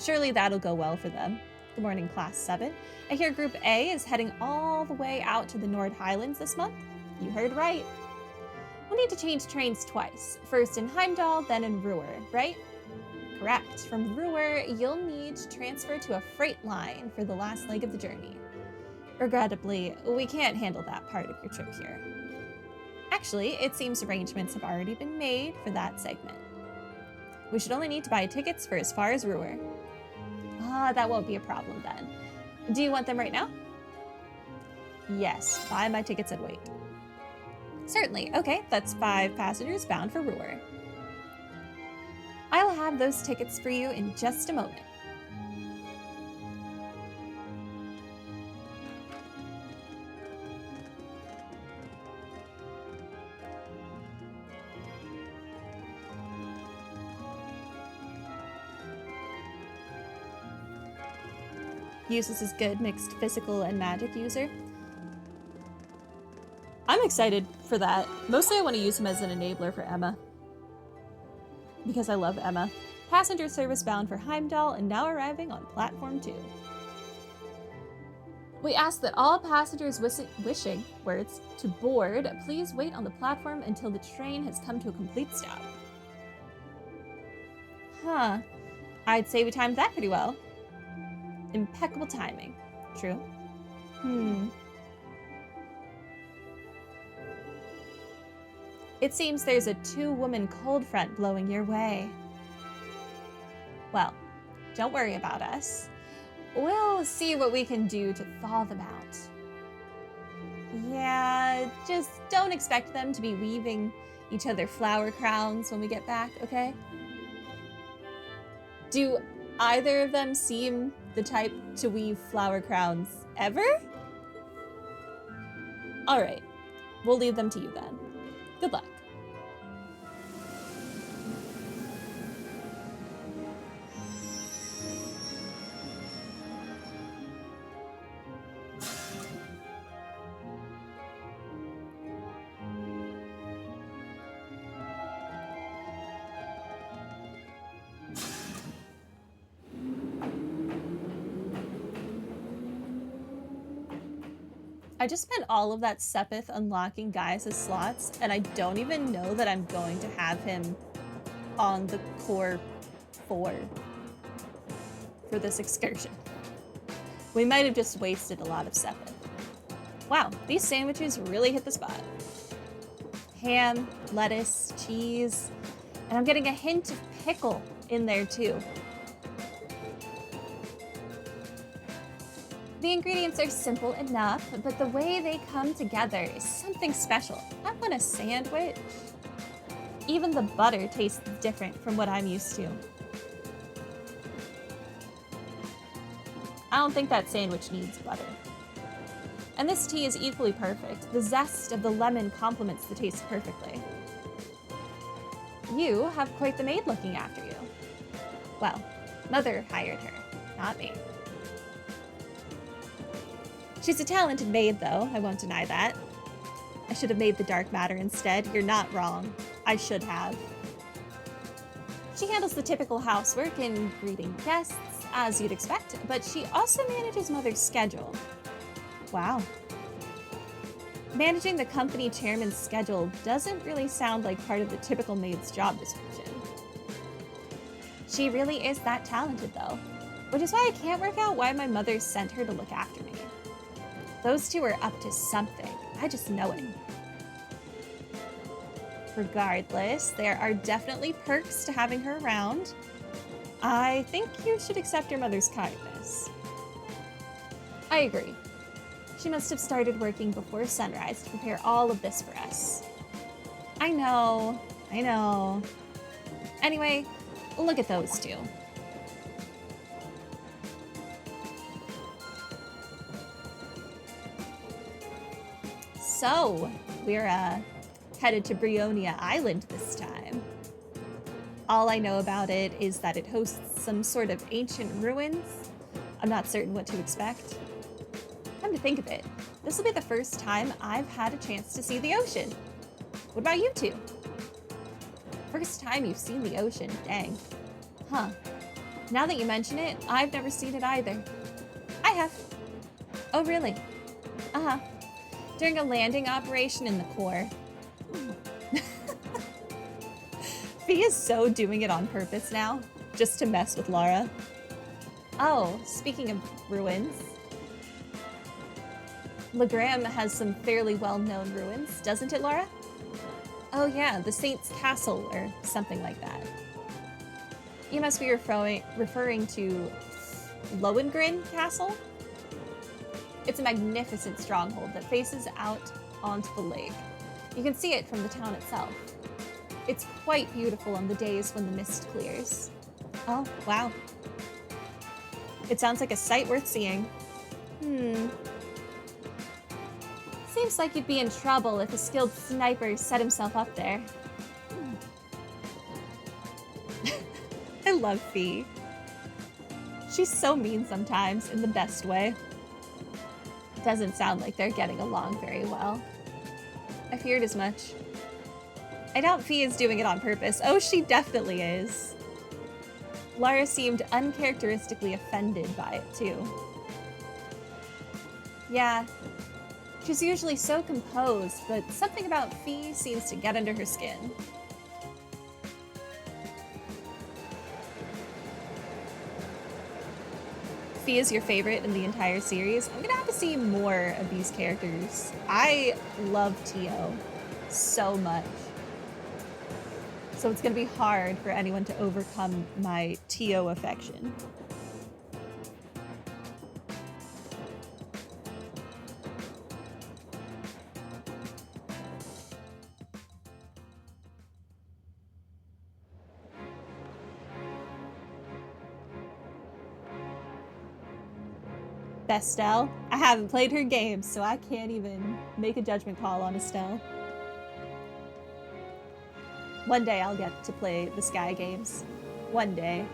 Surely that'll go well for them. Good morning, Class 7. I hear Group A is heading all the way out to the Nord Highlands this month. You heard right. We'll need to change trains twice. First in Heimdall, then in Ruhr, right? Correct. From Ruhr, you'll need to transfer to a freight line for the last leg of the journey. Regrettably, we can't handle that part of your trip here. Actually, it seems arrangements have already been made for that segment. We should only need to buy tickets for as far as Ruhr. That won't be a problem then. Do you want them right now? Yes, buy my tickets and wait. Certainly. Okay, that's 5 passengers bound for Ruhr. I'll have those tickets for you in just a moment. Uses is good, mixed physical and magic user. I'm excited for that. Mostly I want to use him as an enabler for Emma. Because I love Emma. Passenger service bound for Heimdall and now arriving on platform 2. We ask that all passengers wishing to board, please wait on the platform until the train has come to a complete stop. Huh. I'd say we timed that pretty well. Impeccable timing. True. It seems there's a 2-woman cold front blowing your way. Well, don't worry about us. We'll see what we can do to thaw them out. Yeah, just don't expect them to be weaving each other flower crowns when we get back, okay? Do either of them seem the type to weave flower crowns ever? Alright, we'll leave them to you then. Good luck. I just spent all of that Sepith unlocking Gaius' slots, and I don't even know that I'm going to have him on the core 4 for this excursion. We might have just wasted a lot of Sepith. Wow, these sandwiches really hit the spot. Ham, lettuce, cheese, and I'm getting a hint of pickle in there too. The ingredients are simple enough, but the way they come together is something special. I want a sandwich. Even the butter tastes different from what I'm used to. I don't think that sandwich needs butter. And this tea is equally perfect. The zest of the lemon complements the taste perfectly. You have quite the maid looking after you. Well, Mother hired her, not me. She's a talented maid, though. I won't deny that. I should have made the dark matter instead. You're not wrong. I should have. She handles the typical housework and greeting guests, as you'd expect, but she also manages Mother's schedule. Wow. Managing the company chairman's schedule doesn't really sound like part of the typical maid's job description. She really is that talented, though, which is why I can't work out why my mother sent her to look after me. Those two are up to something. I just know it. Regardless, there are definitely perks to having her around. I think you should accept your mother's kindness. I agree. She must have started working before sunrise to prepare all of this for us. I know. Anyway, look at those two. So, we're headed to Brionia Island this time. All I know about it is that it hosts some sort of ancient ruins. I'm not certain what to expect. Come to think of it, this will be the first time I've had a chance to see the ocean. What about you two? First time you've seen the ocean, dang. Huh. Now that you mention it, I've never seen it either. I have. Oh, really? Uh-huh. During a landing operation in the core. Fee is so doing it on purpose now, just to mess with Lara. Oh, speaking of ruins, Legram has some fairly well-known ruins, doesn't it, Lara? Oh yeah, the Saint's Castle, or something like that. You must be referring to Lohengrin Castle? It's a magnificent stronghold that faces out onto the lake. You can see it from the town itself. It's quite beautiful on the days when the mist clears. Oh, wow. It sounds like a sight worth seeing. Seems like you'd be in trouble if a skilled sniper set himself up there. I love Fee. She's so mean sometimes, in the best way. Doesn't sound like they're getting along very well. I feared as much. I doubt Fee is doing it on purpose. Oh, she definitely is. Lara seemed uncharacteristically offended by it, too. Yeah, she's usually so composed, but something about Fee seems to get under her skin. Fee is your favorite in the entire series. I'm gonna have to see more of these characters. I love Tio so much. So it's gonna be hard for anyone to overcome my Tio affection. Estelle. I haven't played her games, so I can't even make a judgment call on Estelle. One day I'll get to play the Sky games. One day.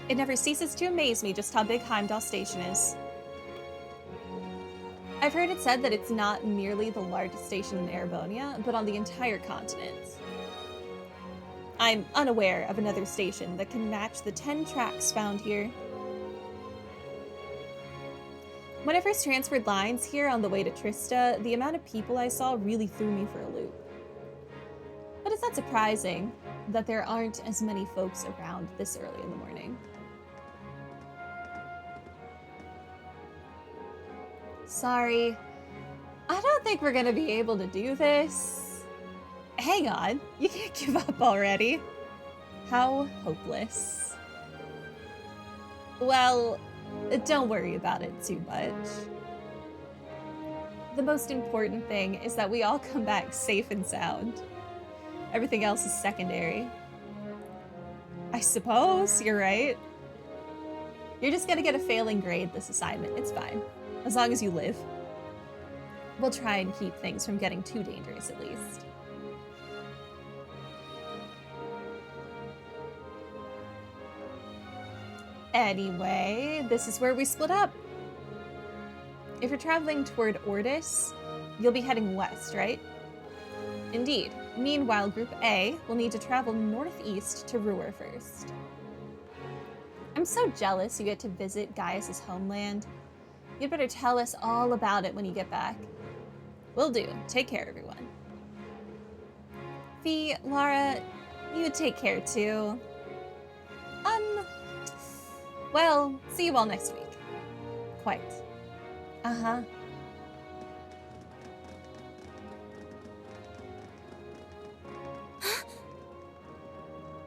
It never ceases to amaze me just how big Heimdall Station is. I've heard it said that it's not merely the largest station in Erebonia, but on the entire continent. I'm unaware of another station that can match the 10 tracks found here. When I first transferred lines here on the way to Trista, the amount of people I saw really threw me for a loop. But it's not surprising that there aren't as many folks around this early in the morning. Sorry, I don't think we're gonna be able to do this. Hang on, you can't give up already. How hopeless. Well, don't worry about it too much. The most important thing is that we all come back safe and sound. Everything else is secondary. I suppose you're right. You're just gonna get a failing grade this assignment, it's fine. As long as you live. We'll try and keep things from getting too dangerous, at least. Anyway, this is where we split up. If you're traveling toward Ordis, you'll be heading west, right? Indeed. Meanwhile, Group A will need to travel northeast to Ruhr first. I'm so jealous you get to visit Gaius' homeland. You'd better tell us all about it when you get back. Will do. Take care, everyone. Fee, Lara, you take care too. Well, see you all next week. Quite. Uh-huh.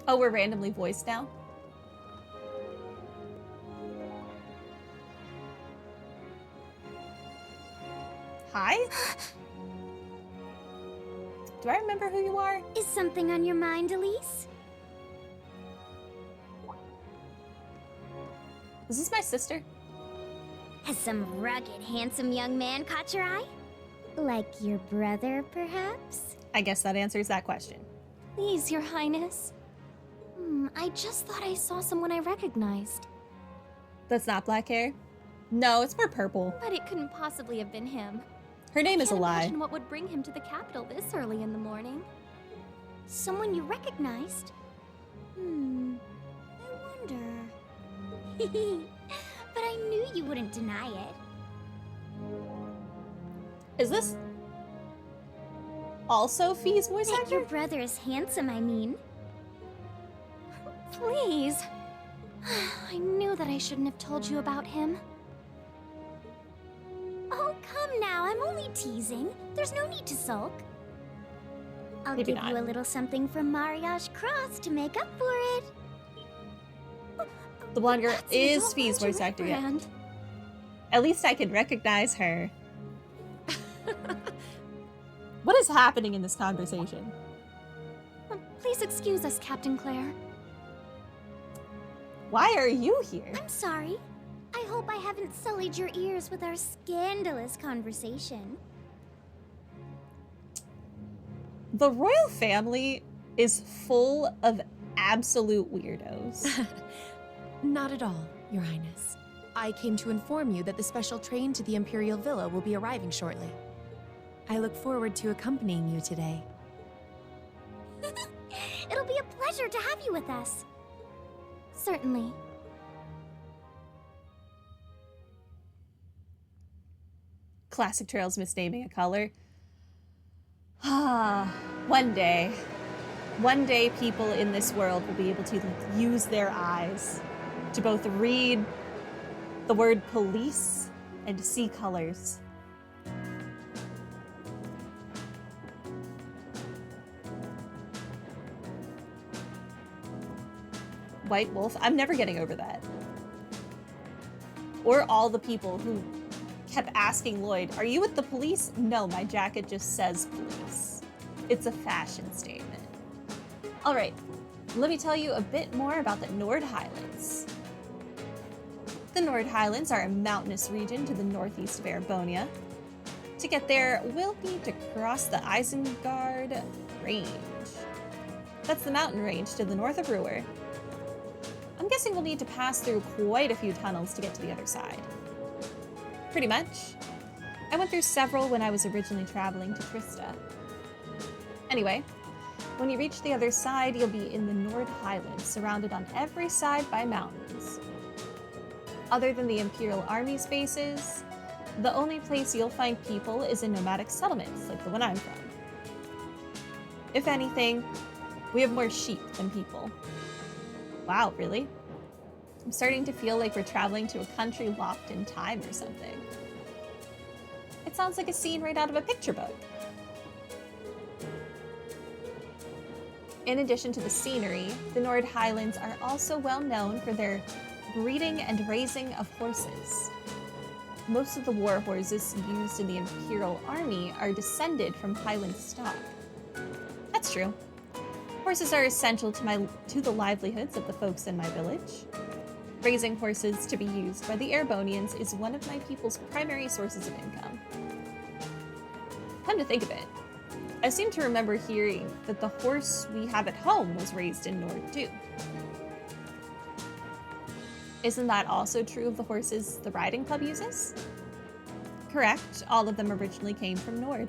Oh, we're randomly voiced now? Hi? Do I remember who you are? Is something on your mind, Elise? Is this my sister? Has some rugged, handsome young man caught your eye? Like your brother, perhaps? I guess that answers that question. Please, your highness. I just thought I saw someone I recognized. That's not black hair? No, it's more purple. But it couldn't possibly have been him. Her name is a Can't lie. imagine what would bring him to the capital this early in the morning. Someone you recognized? I wonder. But I knew you wouldn't deny it. Is this also Fee's voice That actor? your brother is handsome, I mean. Please. I knew that I shouldn't have told you about him. Oh, come now, I'm only teasing. There's no need to sulk. I'll Maybe give not. you a little something from Mariage Cross to make up for it. The blonde girl That's is not Fee's voice actor yet. Rean. At least I can recognize her. What is happening in this conversation? Please excuse us, Captain Claire. Why are you here? I'm sorry. I hope I haven't sullied your ears with our scandalous conversation. The royal family is full of absolute weirdos. Not at all, Your Highness. I came to inform you that the special train to the Imperial Villa will be arriving shortly. I look forward to accompanying you today. It'll be a pleasure to have you with us. Certainly. Classic Trails misnaming a color. Ah, one day people in this world will be able to use their eyes to both read the word police and to see colors. White Wolf, I'm never getting over that. Or all the people who kept asking Lloyd, are you with the police? No, my jacket just says police. It's a fashion statement. All right, let me tell you a bit more about the Nord Highlands. The Nord Highlands are a mountainous region to the northeast of Erebonia. To get there, we'll need to cross the Isengard Range. That's the mountain range to the north of Ruhr. I'm guessing we'll need to pass through quite a few tunnels to get to the other side. Pretty much. I went through several when I was originally traveling to Trista. Anyway, when you reach the other side, you'll be in the Nord Highlands, surrounded on every side by mountains. Other than the Imperial Army's bases, the only place you'll find people is in nomadic settlements, like the one I'm from. If anything, we have more sheep than people. Wow, really? I'm starting to feel like we're traveling to a country locked in time or something. It sounds like a scene right out of a picture book. In addition to the scenery, the Nord Highlands are also well known for their breeding and raising of horses. Most of the war horses used in the Imperial Army are descended from Highland stock. That's true. Horses are essential to the livelihoods of the folks in my village. Raising horses to be used by the Erebonians is one of my people's primary sources of income. Come to think of it, I seem to remember hearing that the horse we have at home was raised in Nord too. Isn't that also true of the horses the riding club uses? Correct, all of them originally came from Nord.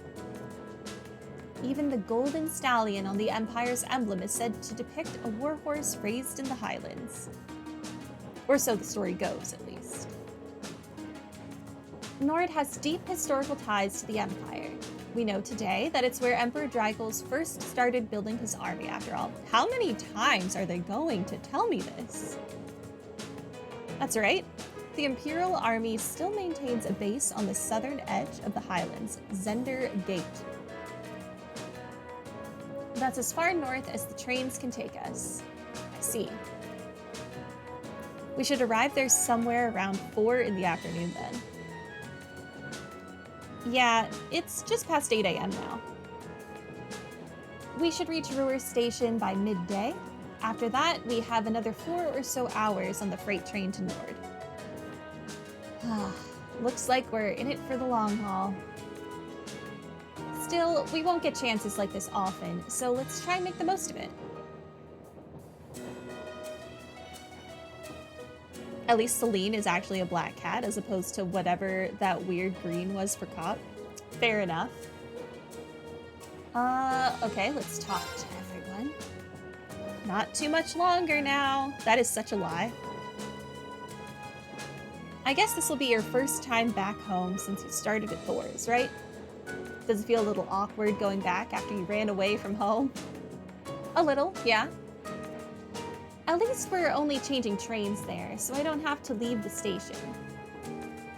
Even the golden stallion on the Empire's emblem is said to depict a warhorse raised in the Highlands. Or so the story goes, at least. Nord has deep historical ties to the Empire. We know today that it's where Emperor Draigels first started building his army, after all. How many times are they going to tell me this? That's right. The Imperial Army still maintains a base on the southern edge of the Highlands, Zender Gate. That's as far north as the trains can take us. I see. We should arrive there somewhere around 4 in the afternoon then. Yeah, it's just past 8 a.m. now. We should reach Ruhr Station by midday. After that, we have another 4 or so hours on the freight train to Nord. Looks like we're in it for the long haul. Still, we won't get chances like this often, so let's try and make the most of it. At least Celine is actually a black cat as opposed to whatever that weird green was for Cop. Fair enough. Okay, let's talk to everyone. Not too much longer now. That is such a lie. I guess this will be your first time back home since you started at Thor's, right? Does it feel a little awkward going back after you ran away from home? A little, yeah. At least we're only changing trains there, so I don't have to leave the station.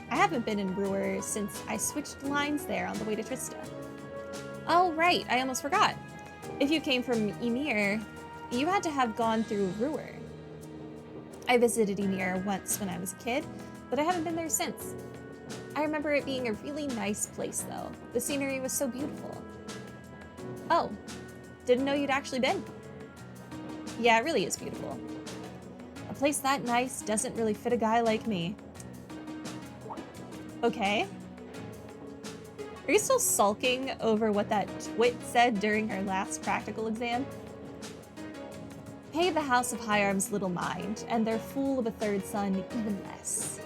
I haven't been in Brewer since I switched lines there on the way to Trista. Oh, right, I almost forgot. If you came from Ymir, you had to have gone through Brewer. I visited Ymir once when I was a kid, but I haven't been there since. I remember it being a really nice place, though. The scenery was so beautiful. Oh, didn't know you'd actually been. Yeah, it really is beautiful. A place that nice doesn't really fit a guy like me. Okay. Are you still sulking over what that twit said during her last practical exam? Pay the House of High Arms little mind, and their fool of a third son even less.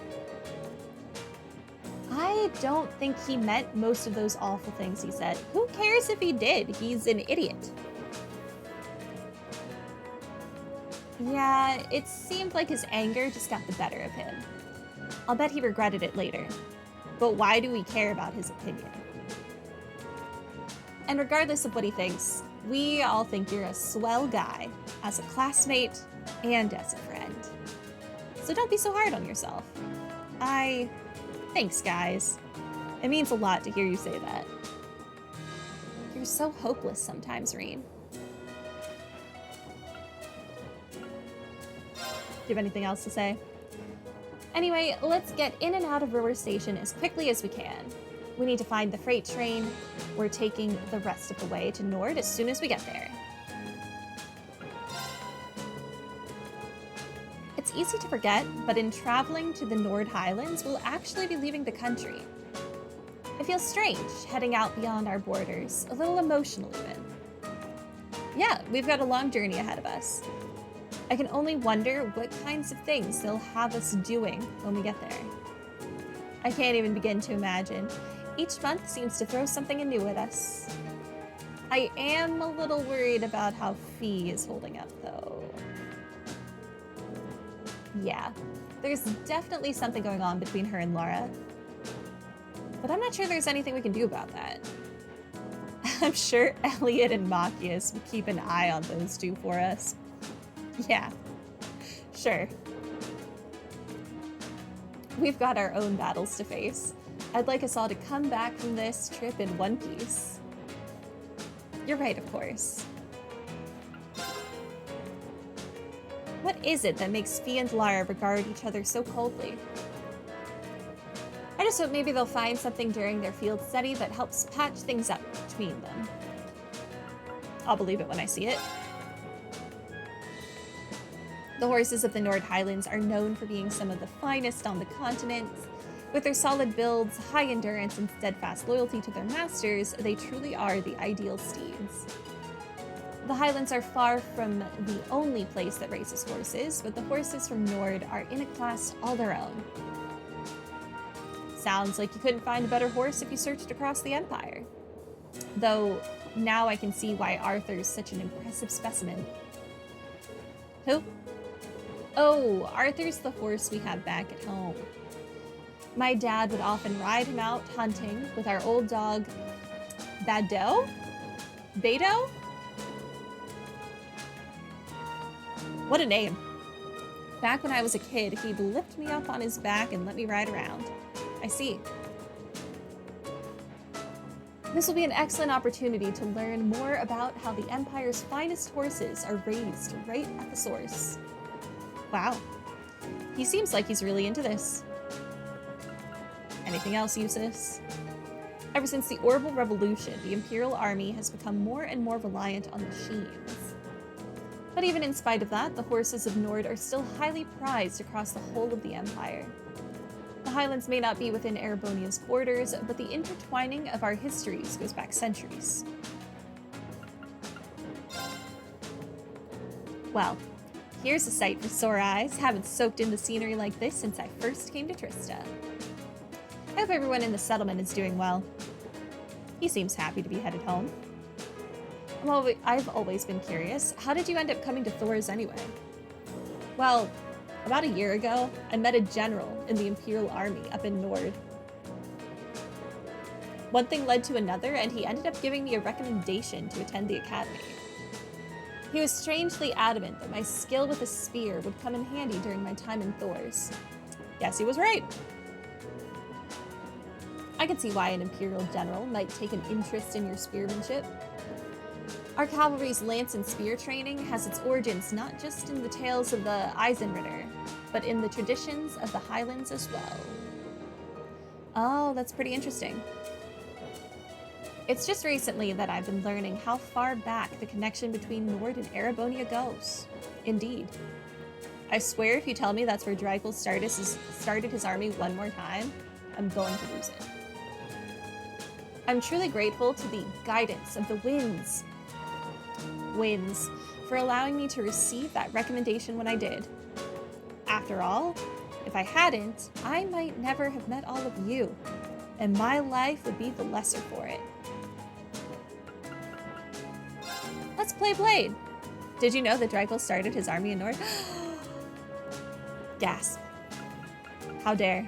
I don't think he meant most of those awful things he said. Who cares if he did? He's an idiot. Yeah, it seemed like his anger just got the better of him. I'll bet he regretted it later. But why do we care about his opinion? And regardless of what he thinks, we all think you're a swell guy, as a classmate and as a friend. So don't be so hard on yourself. Thanks, guys. It means a lot to hear you say that. You're so hopeless sometimes, Rean. Do you have anything else to say? Anyway, let's get in and out of Brewer Station as quickly as we can. We need to find the freight train. We're taking the rest of the way to Nord as soon as we get there. It's easy to forget, but in traveling to the Nord Highlands, we'll actually be leaving the country. It feels strange, heading out beyond our borders, a little emotional even. Yeah, we've got a long journey ahead of us. I can only wonder what kinds of things they'll have us doing when we get there. I can't even begin to imagine. Each month seems to throw something new at us. I am a little worried about how Fee is holding up, though. Yeah, there's definitely something going on between her and Lara. But I'm not sure there's anything we can do about that. I'm sure Elliot and Machias will keep an eye on those two for us. Yeah, sure. We've got our own battles to face. I'd like us all to come back from this trip in one piece. You're right, of course. What is it that makes Fee and Lara regard each other so coldly? I just hope maybe they'll find something during their field study that helps patch things up between them. I'll believe it when I see it. The horses of the Nord Highlands are known for being some of the finest on the continent. With their solid builds, high endurance, and steadfast loyalty to their masters, they truly are the ideal steeds. The Highlands are far from the only place that races horses, but the horses from Nord are in a class all their own. Sounds like you couldn't find a better horse if you searched across the Empire. Though, now I can see why Arthur's such an impressive specimen. Who? Oh, Arthur's the horse we have back at home. My dad would often ride him out hunting with our old dog, Bado? Beto? What a name. Back when I was a kid, he'd lift me up on his back and let me ride around. I see. This will be an excellent opportunity to learn more about how the Empire's finest horses are raised right at the source. Wow. He seems like he's really into this. Anything else, Eustace? Ever since the Orbital Revolution, the Imperial Army has become more and more reliant on machines. But even in spite of that, the horses of Nord are still highly prized across the whole of the Empire. The Highlands may not be within Erebonia's borders, but the intertwining of our histories goes back centuries. Well, Here's a sight for sore eyes. Haven't soaked in the scenery like this since I first came to Trista. I hope everyone in the settlement is doing well. He seems happy to be headed home. I've always been curious. How did you end up coming to Thor's anyway? Well, about a year ago, I met a general in the Imperial Army up in Nord. One thing led to another, and he ended up giving me a recommendation to attend the academy. He was strangely adamant that my skill with a spear would come in handy during my time in Thor's. Yes, he was right. I can see why an Imperial general might take an interest in your spearmanship. Our cavalry's lance and spear training has its origins not just in the tales of the Eisenritter, but in the traditions of the Highlands as well. Oh, that's pretty interesting. It's just recently that I've been learning how far back the connection between Nord and Erebonia goes. Indeed. I swear if you tell me that's where Dreikel started his army one more time, I'm going to lose it. I'm truly grateful to the guidance of the winds for allowing me to receive that recommendation when I did. After all, if I hadn't, I might never have met all of you, and my life would be the lesser for it. Let's play Blade. Did you know that Dreikel started his army in Nord? Gasp. How dare.